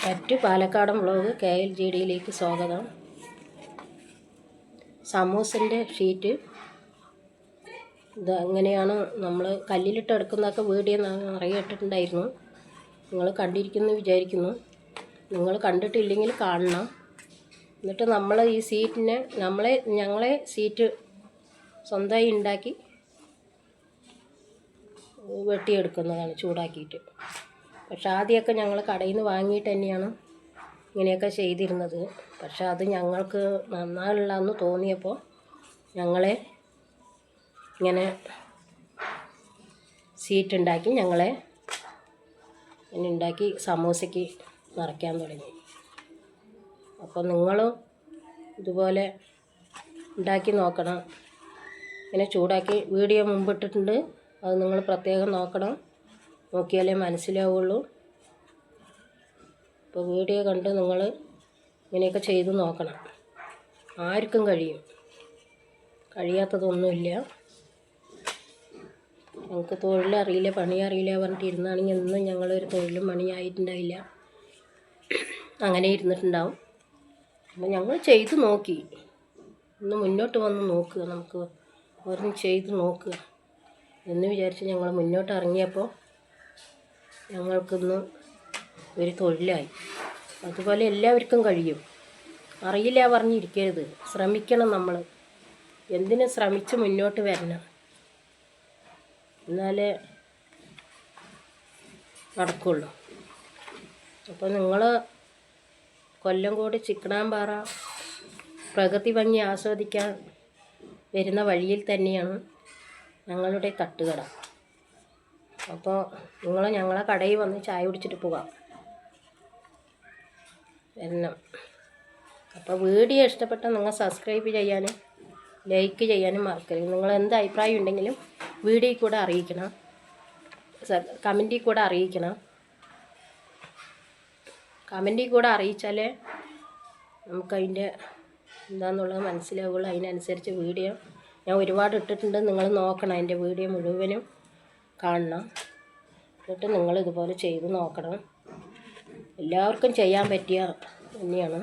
മറ്റ് പാലക്കാടൻ വ്ളോഗ് KLGDയിലേക്ക് സ്വാഗതം. സമൂസൻ്റെ ഷീറ്റ് ഇത് എങ്ങനെയാണ് നമ്മൾ കല്ലിലിട്ട് എടുക്കുന്നതൊക്കെ വീഡിയോ നിറയെ ഇട്ടിട്ടുണ്ടായിരുന്നു. നിങ്ങൾ കണ്ടിരിക്കുന്നു വിചാരിക്കുന്നു. നിങ്ങൾ കണ്ടിട്ടില്ലെങ്കിൽ കാണണം. എന്നിട്ട് നമ്മൾ ഈ സീറ്റിനെ ഞങ്ങളെ സീറ്റ് സ്വന്തമായി ഉണ്ടാക്കി വെട്ടിയെടുക്കുന്നതാണ് ചൂടാക്കിയിട്ട്. പക്ഷെ ആദ്യമൊക്കെ ഞങ്ങൾ കടയിൽ നിന്ന് വാങ്ങിയിട്ട് തന്നെയാണ് ഇങ്ങനെയൊക്കെ ചെയ്തിരുന്നത്. പക്ഷെ അത് ഞങ്ങൾക്ക് നന്നായില്ലെന്ന് തോന്നിയപ്പോൾ ഞങ്ങളെ ഇങ്ങനെ സീറ്റ് ഉണ്ടാക്കി ഇങ്ങനെ ഉണ്ടാക്കി സമൂസയ്ക്ക് നിറയ്ക്കാൻ തുടങ്ങി. അപ്പോൾ നിങ്ങളും ഇതുപോലെ ഉണ്ടാക്കി നോക്കണം. ഇങ്ങനെ ചൂടാക്കി വീഡിയോ മുമ്പിട്ടിട്ടുണ്ട്, അത് നിങ്ങൾ പ്രത്യേകം നോക്കണം. നോക്കിയാലേ മനസ്സിലാവുള്ളൂ. അപ്പോൾ വീഡിയോ കണ്ട് നിങ്ങൾ ഇങ്ങനെയൊക്കെ ചെയ്ത് നോക്കണം. ആർക്കും കഴിയും, കഴിയാത്തതൊന്നുമില്ല. ഞങ്ങൾക്ക് തൊഴിലറിയില്ല, പണി അറിയില്ല പറഞ്ഞിട്ടിരുന്നാണെങ്കിൽ എന്നും ഞങ്ങളൊരു തൊഴിലും പണിയായിട്ടുണ്ടായില്ല, അങ്ങനെ ഇരുന്നിട്ടുണ്ടാവും. അപ്പോൾ ഞങ്ങൾ ചെയ്ത് നോക്കി. ഒന്ന് മുന്നോട്ട് വന്ന് നോക്കുക, നമുക്ക് ഓരോന്ന് ചെയ്ത് നോക്കുക എന്ന് വിചാരിച്ച് ഞങ്ങൾ മുന്നോട്ട് ഇറങ്ങിയപ്പോൾ ഞങ്ങൾക്കിന്ന് ഒരു തൊഴിലായി. അതുപോലെ എല്ലാവർക്കും കഴിയും. അറിയില്ല പറഞ്ഞിരിക്കരുത്, ശ്രമിക്കണം. നമ്മൾ എന്തിനും ശ്രമിച്ച് മുന്നോട്ട് വരണം, എന്നാലേ നടക്കുള്ളൂ. അപ്പോൾ നിങ്ങൾ കൊല്ലംകോട് ചിക്കനാമ്പാറ പ്രകൃതി ഭംഗി ആസ്വദിക്കാൻ വരുന്ന വഴിയിൽ തന്നെയാണ് ഞങ്ങളുടെ തട്ടുകട. അപ്പോൾ നിങ്ങൾ ഞങ്ങളെ കടയിൽ വന്ന് ചായ കുടിച്ചിട്ട് പോകാം, വരണം. അപ്പോൾ വീഡിയോ ഇഷ്ടപ്പെട്ടാൽ നിങ്ങൾ സബ്സ്ക്രൈബ് ചെയ്യാനും ലൈക്ക് ചെയ്യാനും മറക്കരുത്. നിങ്ങൾ എന്ത് അഭിപ്രായം ഉണ്ടെങ്കിലും വീഡിയോയിൽ കൂടെ അറിയിക്കണം, കമൻറ്റിൽ കൂടെ അറിയിക്കണം. കമൻറ്റിൽ കൂടെ അറിയിച്ചാലേ നമുക്കതിൻ്റെ എന്താണെന്നുള്ളത് മനസ്സിലാവുള്ളൂ. അതിനനുസരിച്ച് വീഡിയോ ഞാൻ ഒരുപാട് ഇട്ടിട്ടുണ്ട്, നിങ്ങൾ നോക്കണം. അതിൻ്റെ വീഡിയോ മുഴുവനും കാണണം. എന്നിട്ട് നിങ്ങൾ ഇതുപോലെ ചെയ്ത് നോക്കണം. എല്ലാവർക്കും ചെയ്യാൻ പറ്റിയ തന്നെയാണ്.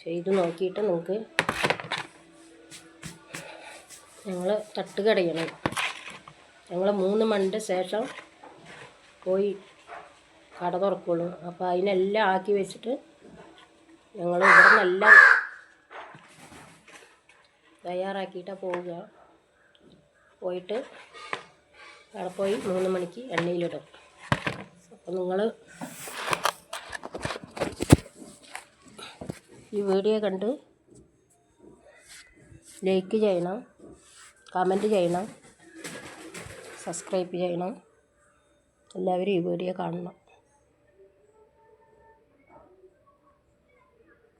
ചെയ്ത് നോക്കിയിട്ട് നിങ്ങൾക്ക് ഞങ്ങൾ തട്ടുകടയാണ്. ഞങ്ങൾ 3 മണിൻ്റെ ശേഷം പോയി കട തുറക്കുള്ളൂ. അപ്പോൾ അതിനെല്ലാം ആക്കി വെച്ചിട്ട് ഞങ്ങൾ ഇവിടെ നിന്നെല്ലാം തയ്യാറാക്കിയിട്ടാണ് പോവുക. പോയിട്ട് അവിടെ പോയി 3 മണിക്ക് എണ്ണയിലിടും. അപ്പോൾ നിങ്ങൾ ഈ വീഡിയോ കണ്ട് ലൈക്ക് ചെയ്യണം, കമൻറ്റ് ചെയ്യണം, സബ്സ്ക്രൈബ് ചെയ്യണം. എല്ലാവരും ഈ വീഡിയോ കാണണം.